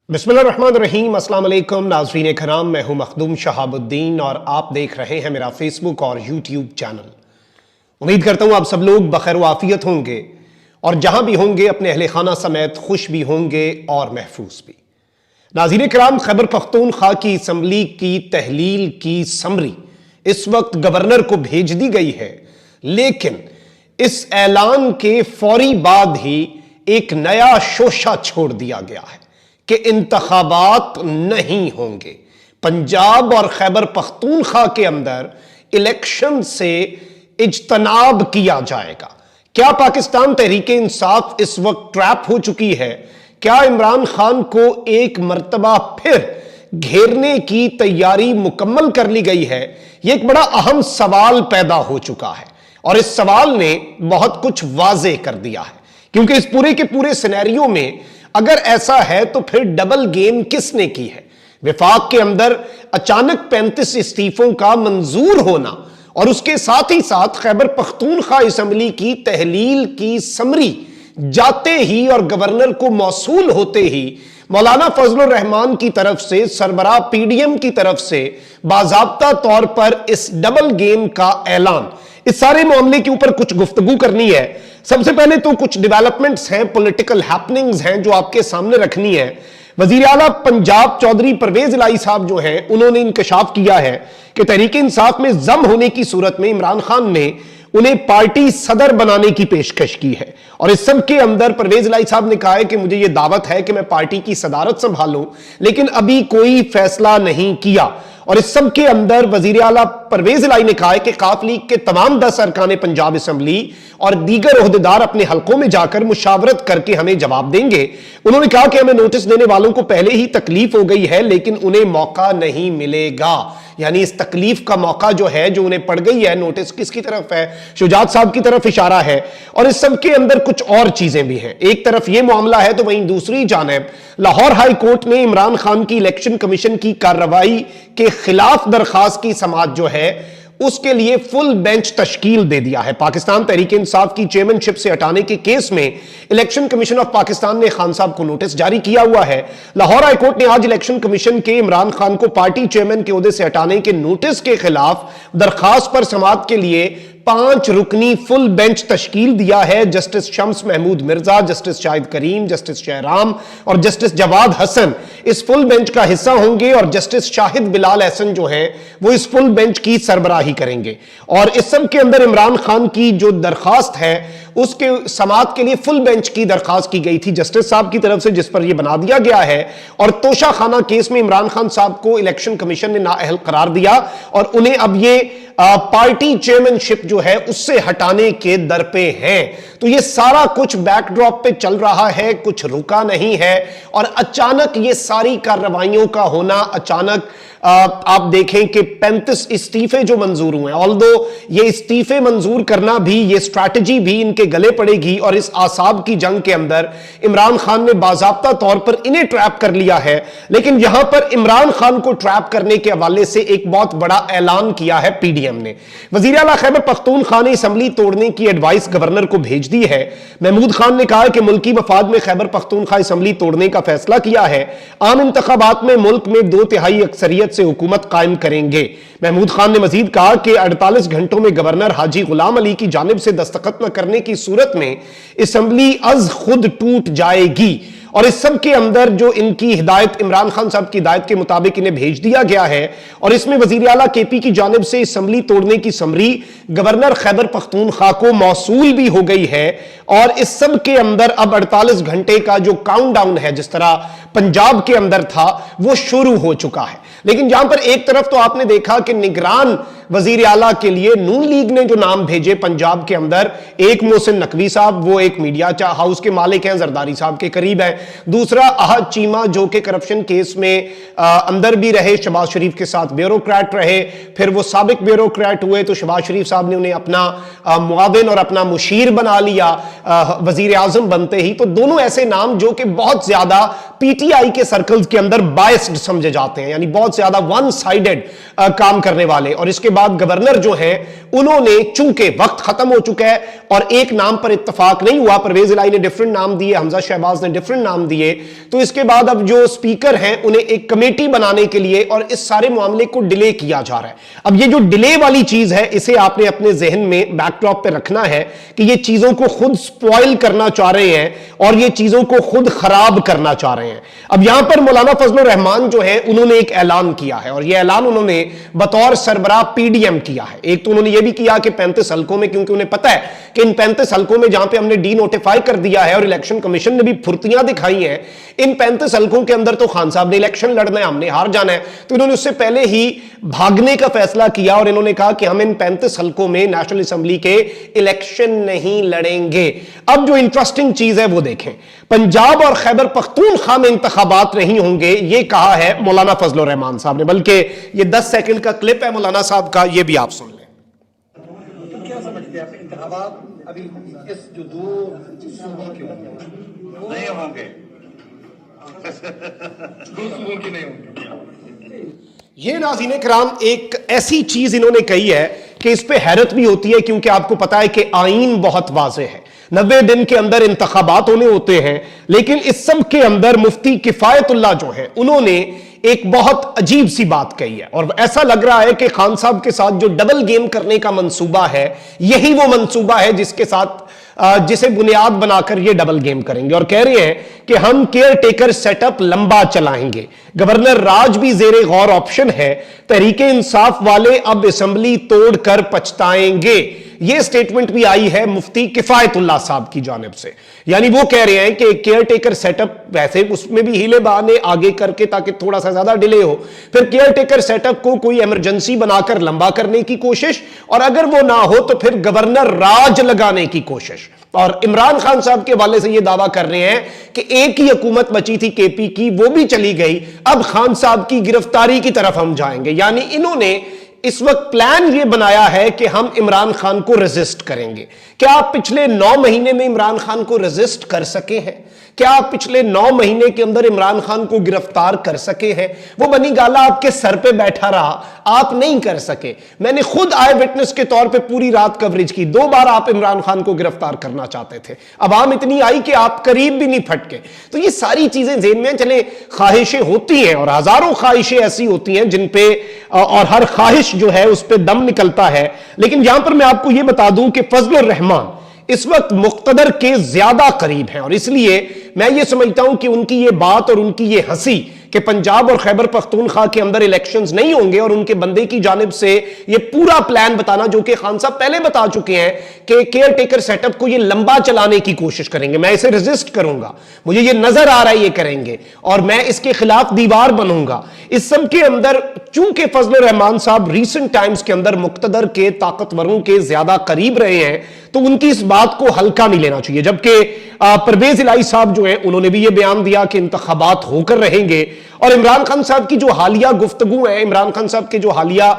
बिस्मिल्लाहिर्रहमानिर्रहीम। अस्सलाम वालेकुम नाज़रीन कराम, मैं हूं मखदूम शहाबुद्दीन और आप देख रहे हैं मेरा फेसबुक और यूट्यूब चैनल। उम्मीद करता हूं आप सब लोग बखैर आफियत होंगे और जहां भी होंगे अपने अहले खाना समेत खुश भी होंगे और महफूज भी। नाज़रीन कराम, खैबर पख्तूनख्वा की असम्बली की तहलील की समरी इस वक्त गवर्नर को भेज दी गई है, लेकिन इस ऐलान के फौरी बाद ही एक नया शोशा छोड़ दिया गया है कि इंतखाबात नहीं होंगे। पंजाब और खैबर पख्तूनख्वा के अंदर इलेक्शन से इज्तनाब किया जाएगा। क्या पाकिस्तान तहरीक इंसाफ इस वक्त ट्रैप हो चुकी है? क्या इमरान खान को एक मर्तबा फिर घेरने की तैयारी मुकम्मल कर ली गई है? यह एक बड़ा अहम सवाल पैदा हो चुका है और इस सवाल ने बहुत कुछ वाजे कर दिया है, क्योंकि इस पूरे के पूरे सिनेरियो में अगर ऐसा है तो फिर डबल गेम किसने की है? विफाक के अंदर अचानक 35 इस्तीफों का मंजूर होना और उसके साथ ही साथ खैबर पख्तूनख्वा असम्बली की तहलील की समरी जाते ही और गवर्नर को मौसूल होते ही मौलाना फजलुर रहमान की तरफ से, सरबराह पीडीएम की तरफ से बाज़ाब्ता तौर पर इस डबल गेम का ऐलान, इस सारे मामले के ऊपर कुछ गुफ्तगू करनी है। सबसे पहले तो कुछ डेवलपमेंट्स हैं, पॉलिटिकल हैपनिंग्स हैं जो आपके सामने रखनी है। वजीर आला पंजाब चौधरी परवेज इलाही साहब जो हैं, उन्होंने इंकशाफ किया है कि तहरीक इंसाफ में जम होने की सूरत में इमरान खान ने उन्हें पार्टी सदर बनाने की पेशकश की है और इस सब के अंदर परवेज इलाही साहब ने कहा है कि मुझे यह दावत है कि मैं पार्टी की सदारत संभालूं, लेकिन अभी कोई फैसला नहीं किया। और इस सब के अंदर वजीर आला परवेज इलाही ने कहा है कि काफ लीग के तमाम 10 अरकान पंजाब असम्बली और दीगर ओहदेदार अपने हलकों में जाकर मुशावरत करके हमें जवाब देंगे। उन्होंने कहा कि हमें नोटिस देने वालों को पहले ही तकलीफ हो गई है, लेकिन उन्हें मौका नहीं मिलेगा। यानी इस तकलीफ का मौका जो है, जो उन्हें पड़ गई है, नोटिस किसकी तरफ है? शुजात साहब की तरफ इशारा है। और इस सब के अंदर कुछ और चीजें भी हैं। एक तरफ यह मामला है तो वहीं दूसरी जानिब लाहौर हाई कोर्ट ने इमरान खान की इलेक्शन कमीशन की कार्रवाई के खिलाफ दरखास्त की समाअत जो है उसके लिए फुल बेंच तश्कील दे दिया है। पाकिस्तान तहरीक इंसाफ की चेयरमैनशिप से हटाने के केस में इलेक्शन कमीशन ऑफ पाकिस्तान ने खान साहब को नोटिस जारी किया हुआ है। लाहौर हाई कोर्ट ने आज इलेक्शन कमीशन के इमरान खान को पार्टी चेयरमैन के ओहदे से हटाने के नोटिस के खिलाफ दरखास्त पर समाअत के लिए 5 रुकनी फुल बेंच तश्कील दिया है। जस्टिस शम्स महमूद मिर्जा, जस्टिस शाहिद करीम, जस्टिस शहराम और जस्टिस जवाद हसन इस फुल बेंच का हिस्सा होंगे और जस्टिस शाहिद बिलाल एहसन जो है वो इस फुल बेंच की सरबराही करेंगे। और इस सब के अंदर इमरान खान की जो दरखास्त है उसके समाअत के लिए फुल बेंच की दरखास्त की गई थी जस्टिस साहब की तरफ से, जिस पर यह बना दिया गया है। और तोशा खाना केस में इमरान खान साहब को इलेक्शन कमीशन ने नाअहल करार दिया और उन्हें अब ये पार्टी चेयरमैनशिप जो है उससे हटाने के दर पे हैं। तो ये सारा कुछ बैकड्रॉप पे चल रहा है, कुछ रुका नहीं है और अचानक ये सारी कार्रवाइयों का होना, अचानक आप देखें कि 35 इस्तीफे जो मंजूर हुए, ऑल्दो ये इस्तीफे मंजूर करना भी, ये स्ट्रैटेजी भी इनके गले पड़ेगी और इस आसाब की जंग के अंदर इमरान खान ने बाज़ाब्ता तौर पर इन्हें ट्रैप कर लिया है। लेकिन यहां पर इमरान खान को ट्रैप करने के हवाले से एक बहुत बड़ा ऐलान किया है पीडीएम ने। वजीर आला खैबर पख्तूनख्वा ने असम्बली तोड़ने की एडवाइस गवर्नर को भेज दी है। महमूद खान ने कहा कि मुल्की मफाद में खैबर पख्तूनख्वा असम्बली तोड़ने का फैसला किया है। आम इंतखाबात में मुल्क में 2/3 अक्सरियत से हुकूमत कायम करेंगे। महमूद खान ने मजीद कहा कि 48 घंटों में गवर्नर हाजी गुलाम अली की जानिब से दस्तखत न करने की सूरत में असम्बली अज खुद टूट जाएगी। और इस सब के अंदर जो इनकी हिदायत, इमरान खान साहब की हिदायत के मुताबिक इन्हें भेज दिया गया है और इसमें वजीर आला केपी की जानिब से असम्बली तोड़ने की समरी गवर्नर खैबर पख्तूनख्वा को मौसूल भी हो गई है। और इस सब के अंदर अब 48 घंटे का जो काउंटडाउन है, जिस तरह पंजाब के अंदर था, वो शुरू हो चुका है। लेकिन जहां पर एक तरफ तो आपने देखा कि निगरान वजीर आला के लिए नून लीग ने जो नाम भेजे पंजाब के अंदर, एक मोहसिन नकवी साहब, वो एक मीडिया हाउस के मालिक हैं, जरदारी साहब के करीब हैं। दूसरा अहद चीमा जो कि करप्शन केस में अंदर भी रहे, शहबाज शरीफ के साथ ब्यूरोक्रेट रहे, फिर वो साबिक ब्यूरोक्रेट हुए तो शहबाज शरीफ साहब ने उन्हें अपना मुआविन और अपना मुशीर बना लिया वजीर आजम बनते ही। तो दोनों ऐसे नाम जो कि बहुत ज्यादा पीटीआई के सर्कल्स के अंदर बायस्ड समझे जाते हैं, यानी बहुत ज्यादा वन साइडेड काम करने वाले। और इसके बाद गवर्नर जो है उन्होंने, चूंकि वक्त खत्म हो चुका है और एक नाम पर इत्तफाक नहीं हुआ, परवेज इलाही ने डिफरेंट नाम दिए, हमजा शहबाज ने डिफरेंट नाम नाम दिए, तो इसके बाद अब जो स्पीकर हैं उन्हें एक कमेटी बनाने के लिए और इस सारे मामले को डिले किया जा रहा है। अब ये जो डिले वाली चीज है, इसे आपने अपने जहन में बैकड्रॉप पे रखना है कि ये चीजों को खुद स्पॉइल करना चाह रहे हैं और ये चीजों को खुद खराब करना चाह रहे हैं। अब यहां पर मौलाना फजलुर रहमान जो है उन्होंने एक ऐलान किया है, और यह ऐलान उन्होंने बतौर सरबराह पीडीएम किया है। एक तो उन्होंने यह भी किया कि 35 हल्कों में, क्योंकि उन्हें पता है कि इन 35 हल्कों में जहां पे हमने डी नोटिफाई कर दिया है और इलेक्शन कमीशन ने भी फुर्तियां दिखाई हैं, इन 35 हल्कों के अंदर तो खान साहब ने इलेक्शन लड़ना है, हमने हार जाना है, तो इन्होंने उससे पहले ही भागने का फैसला किया और इन्होंने कहा कि हम इन 35 हल्कों में नेशनल असेंबली के इलेक्शन नहीं लड़ेंगे। अब जो इंटरेस्टिंग चीज है वो देखें, पंजाब और खैबर पख्तूनख्वा में इंतखाबात नहीं होंगे, ये कहा है मौलाना फजलुर रहमान साहब ने। बल्कि ये 10 सेकंड का क्लिप है मौलाना साहब का, ये भी आप सुन लें। क्या समझते हैं इंतखाबात अभी इस जो दो सूबों के नहीं होंगे, दो सूबों के नहीं होंगे। ये नाज़रीन किराम एक ऐसी चीज इन्होंने कही है कि इस पे हैरत भी होती है, क्योंकि आपको पता है कि आईन बहुत वाज़ेह है, 90 दिन के अंदर इंतखाबात होने होते हैं। लेकिन इस सब के अंदर मुफ्ती किफायतुल्लाह जो है उन्होंने एक बहुत अजीब सी बात कही है, और ऐसा लग रहा है कि खान साहब के साथ जो डबल गेम करने का मंसूबा है, यही वो मंसूबा है जिसके साथ जिसे बुनियाद बनाकर ये डबल गेम करेंगे। और कह रहे हैं कि हम केयर टेकर सेटअप लंबा चलाएंगे, गवर्नर राज भी जेरे गौर ऑप्शन है, तहरीके इंसाफ वाले अब असेंबली तोड़कर पछताएंगे। यह स्टेटमेंट भी आई है मुफ्ती किफायतुल्लाह साहब की जानिब से। यानी वो कह रहे हैं कि केयर टेकर सेटअप, वैसे उसमें भी हीले बहाने आगे करके ताकि थोड़ा सा ज्यादा डिले हो, फिर केयर टेकर सेटअप को कोई इमरजेंसी बनाकर लंबा करने की कोशिश, और अगर वो ना हो तो फिर गवर्नर राज लगाने की कोशिश। और इमरान खान साहब के हवाले से ये दावा कर रहे हैं कि एक ही हुकूमत बची थी केपी की, वो भी चली गई, अब खान साहब की गिरफ्तारी की तरफ हम जाएंगे। यानी इन्होंने इस वक्त प्लान ये बनाया है कि हम इमरान खान को रेजिस्ट करेंगे। क्या आप पिछले 9 महीने में इमरान खान को रेजिस्ट कर सके हैं? क्या आप पिछले 9 महीने के अंदर इमरान खान को गिरफ्तार कर सके हैं? वो बनी गाला आपके सर पे बैठा रहा, आप नहीं कर सके। मैंने खुद आई विटनेस के तौर पे पूरी रात कवरेज की, 2 बार आप इमरान खान को गिरफ्तार करना चाहते थे, अवाम इतनी आई कि आप करीब भी नहीं फटके। तो ये सारी चीजें ज़हन में चले, ख्वाहिशें होती हैं और हजारों ख्वाहिशें ऐसी होती हैं जिन पे, और हर ख्वाहिश जो है उस पर दम निकलता है। लेकिन यहां पर मैं आपको यह बता दूं कि फजलुर रहमान इस वक्त मुक्तदर के ज्यादा करीब हैं, और इसलिए मैं ये समझता हूं कि उनकी ये बात और उनकी ये हंसी कि पंजाब और खैबर पख्तूनख्वा के अंदर इलेक्शंस नहीं होंगे, और उनके बंदे की जानिब से ये पूरा प्लान बताना, जो कि खान साहब पहले बता चुके हैं कि केयर टेकर सेटअप को ये लंबा चलाने की कोशिश करेंगे, मैं इसे रेजिस्ट करूंगा, मुझे ये नजर आ रहा है ये करेंगे, और मैं इसके खिलाफ दीवार बनूंगा। इस सब के अंदर चूंकि फजलुर रहमान साहब रीसेंट टाइम्स के अंदर मुक्तदर के, ताकतवरों के ज्यादा करीब रहे हैं, तो उनकी इस बात को हल्का नहीं लेना चाहिए। जबकि परवेज इलाही साहब जो हैं उन्होंने भी ये बयान दिया कि इंतखाबात होकर रहेंगे, और इमरान खान साहब की जो हालिया गुफ्तगू है, इमरान खान साहब के जो हालिया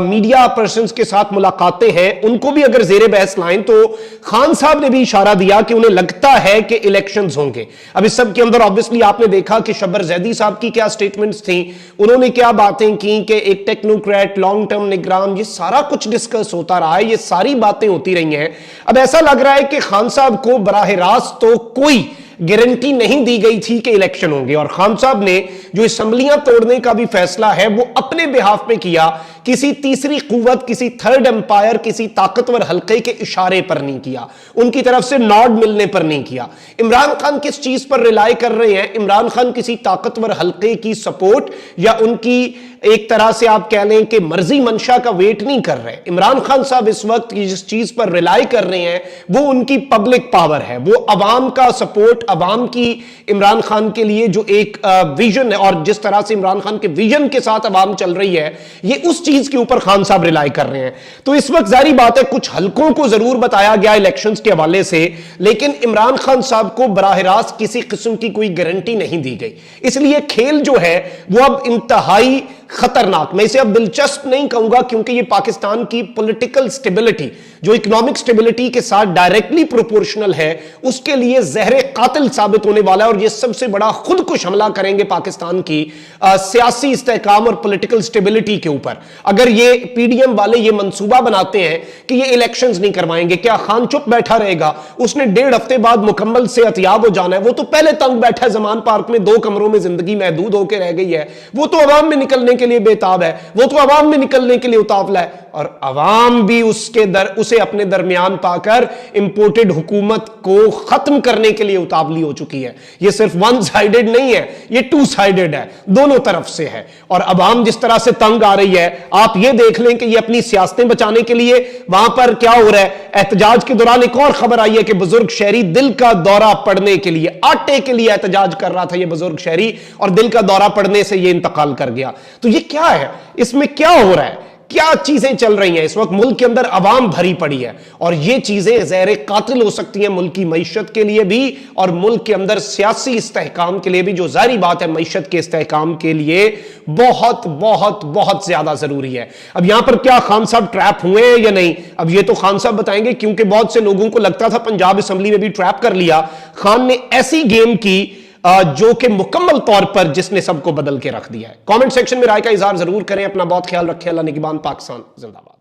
मीडिया पर्सन्स के साथ मुलाकातें हैं, उनको भी अगर जेरे बहस लाएं तो खान साहब ने भी इशारा दिया कि उन्हें लगता है कि इलेक्शंस होंगे। अब इस सब के अंदर ऑब्वियसली आपने देखा कि शब्बर जैदी साहब की क्या स्टेटमेंट्स थी, उन्होंने क्या बातें की कि एक टेक्नोक्रेट, लॉन्ग टर्म निगरान, ये सारा कुछ डिस्कस होता रहा है, ये सारी बातें होती रही हैं। अब ऐसा लग रहा है कि खान साहब को बराह रास्त तो कोई गारंटी नहीं दी गई थी कि इलेक्शन होंगे, और खान साहब ने जो असेंबलियां तोड़ने का भी फैसला है वो अपने बिहाफ पे किया, किसी तीसरी कुव्वत, किसी थर्ड एम्पायर, किसी ताकतवर हल्के के इशारे पर नहीं किया, उनकी तरफ से नॉड मिलने पर नहीं किया। इमरान खान किस चीज पर रिलाई कर रहे हैं? इमरान खान किसी ताकतवर हल्के की सपोर्ट या उनकी एक तरह से आप कह लें कि मर्जी मंशा का वेट नहीं कर रहे। इमरान खान साहब इस वक्त जिस चीज पर रिलाई कर रहे हैं वो उनकी पब्लिक पावर है, वो अवाम का सपोर्ट, अवाम की इमरान खान के लिए जो एक विजन है, और जिस तरह से इमरान खान के विजन के साथ अवाम चल रही है, ये उस चीज के ऊपर खान साहब रिलाई कर रहे हैं। तो इस वक्त जारी बात है कुछ हल्कों को जरूर बताया गया इलेक्शंस के हवाले से, लेकिन इमरान खान साहब को बराह रास्त किसी किस्म की कोई गारंटी नहीं दी गई। इसलिए खेल जो है वो अब इंतहाई खतरनाक, मैं इसे अब दिलचस्प नहीं कहूंगा, क्योंकि ये पाकिस्तान की पॉलिटिकल स्टेबिलिटी, जो इकोनॉमिक स्टेबिलिटी के साथ डायरेक्टली प्रोपोर्शनल है, उसके लिए जहर कातिल कातिल साबित होने वाला है और ये सबसे बड़ा खुदकुश हमला करेंगे पाकिस्तान की सियासी इस्तेहकाम और पॉलिटिकल स्टेबिलिटी के ऊपर। अगर ये पीडीएम वाले ये मंसूबा बनाते हैं कि ये इलेक्शंस नहीं करवाएंगे, क्या खान चुप बैठा रहेगा? उसने 1.5 हफ्ते बाद मुकम्मल से एहतियाब हो जाना है। वो तो पहले तंग बैठा है जमान पार्क में, 2 कमरों में जिंदगी महदूद होकर रह गई है। वो तो अवाम में निकलने के लिए बेताब है, वो तो अवाम में निकलने के लिए उतावला है, और अवाम भी उसे अपने दरमियान पाकर इंपोर्टेड हुकूमत को खत्म करने के लिए उतावली हो चुकी है। यह सिर्फ वन साइडेड नहीं है, यह 2 साइडेड है, दोनों तरफ से है। और अवाम जिस तरह से तंग आ रही है, आप यह देख लें कि यह अपनी सियासतें बचाने के लिए वहां पर क्या हो रहा है। एहतजाज के दौरान एक और खबर आई है कि बुजुर्ग शहरी दिल का दौरा पड़ने के लिए, आटे के लिए एहतजाज कर रहा था यह बुजुर्ग शहरी, और दिल का दौरा पड़ने से यह इंतकाल कर गया। तो यह क्या है, इसमें क्या हो रहा है, क्या चीजें चल रही हैं? इस वक्त मुल्क के अंदर अवाम भरी पड़ी है, और ये चीजें ज़हर कातिल हो सकती हैं मुल्क की मईशत के लिए भी, और मुल्क के अंदर सियासी इस्तेहकाम के लिए भी, जो जाहिर बात है मईशत के इस्तेहकाम के लिए बहुत बहुत बहुत ज्यादा जरूरी है। अब यहां पर क्या खान साहब ट्रैप हुए हैं या नहीं, अब ये तो खान साहब बताएंगे, क्योंकि बहुत से लोगों को लगता था पंजाब असेंबली में भी ट्रैप कर लिया। खान ने ऐसी गेम की जो कि मुकम्मल तौर पर जिसने सबको बदल के रख दिया है। कमेंट सेक्शन में राय का इजहार जरूर करें। अपना बहुत ख्याल रखें। अल्लाह निगहबान। पाकिस्तान जिंदाबाद।